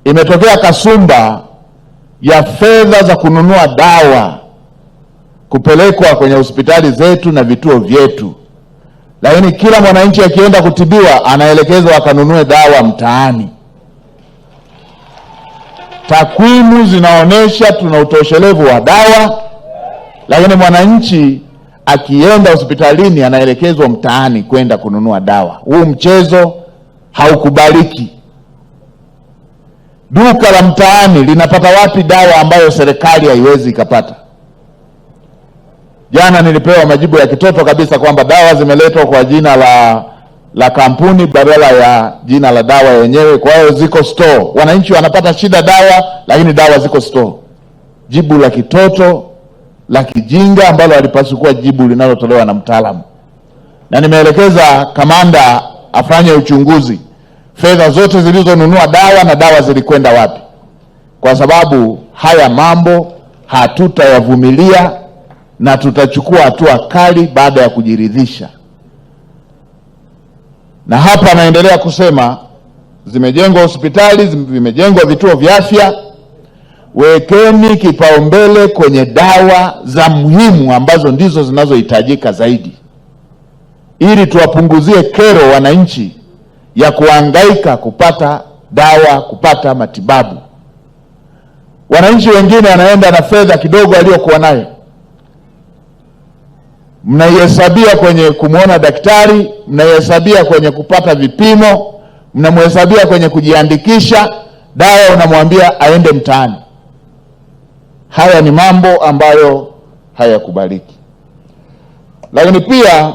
Imetokea kasumba ya fedha za kununua dawa kupelekwa kwenye hospitali zetu na vituo vyetu, lakini kila mwananchi akienda kutibiwa anaelekezwa akanunue dawa mtaani. Takwimu zinaonyesha tuna utoshelevu wa dawa, lakini mwananchi akienda hospitalini anaelekezwa mtaani kwenda kununua dawa. Huu mchezo haukubaliki. Duka la mtaani linapata wapi dawa ambayo serikali haiwezi ikapata? Jana nilipewa majibu ya kitoto kabisa kwamba dawa zimeletwa kwa jina la kampuni badala ya jina la dawa yenyewe, kwa hiyo ziko store. Wananchi wanapata shida dawa, lakini dawa ziko store. Jibu la kitoto, la kijinga, ambalo halipaswi kuwa jibu linalotolewa na mtaalamu. Na nimeelekeza kamanda afanye uchunguzi, fedha zote zilizonunua dawa na dawa zilikwenda wapi, kwa sababu haya mambo hatutayavumilia na tutachukua hatua kali baada ya kujiridhisha. Na hapa naendelea kusema, zimejengwa hospitali, vimejengwa vituo vya afya. Wekeni kipaumbele kwenye dawa za muhimu ambazo ndizo zinazohitajika zaidi, ili tuwapunguzie kero wananchi ya kuhangaika kupata dawa, kupata matibabu. Wananchi wengine wanaenda na fedha kidogo aliyokuwa nayo, mnaihesabia kwenye kumwona daktari, mnaihesabia kwenye kupata vipimo, mnamhesabia kwenye kujiandikisha, dawa unamwambia aende mtaani. Haya ni mambo ambayo hayakubaliki. Lakini pia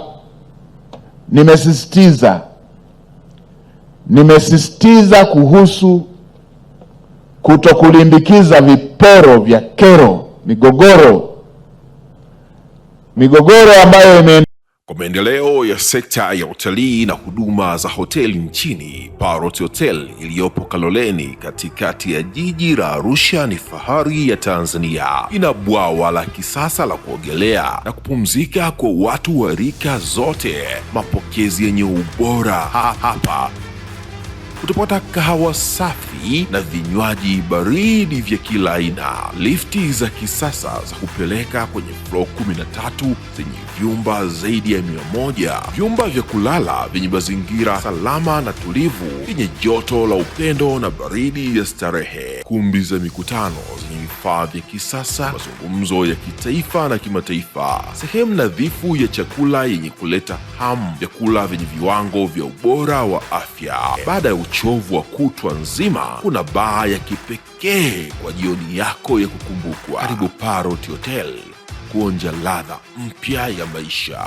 nimesisitiza kuhusu kutokulimbikiza viporo vya kero, migogoro ambayo Kwa maendeleo ya sekta ya utalii na huduma za hoteli nchini, Parrot Hotel iliyopo Kaloleni katikati ya jiji la Arusha ni fahari ya Tanzania. Ina bwawa la kisasa la kuogelea na kupumzika kwa watu wa rika zote, mapokezi yenye ubora. Hapa utapata kahawa safi na vinywaji baridi vya kila aina, lifti za kisasa za kupeleka kwenye floor 13 zenye vyumba zaidi ya 100, vyumba vya kulala vyenye mazingira salama na tulivu, vyenye joto la upendo na baridi ya starehe, kumbi za mikutano zenye vifaa vya kisasa, mazungumzo ya kitaifa na kimataifa, sehemu nadhifu ya chakula yenye kuleta hamu, vyakula vyenye viwango vya ubora wa afya. Baada ya uchovu wa kutwa nzima, kuna baa ya kipekee kwa jioni yako ya kukumbukwa. Karibu Parrot Hotel kuonja ladha mpya ya maisha.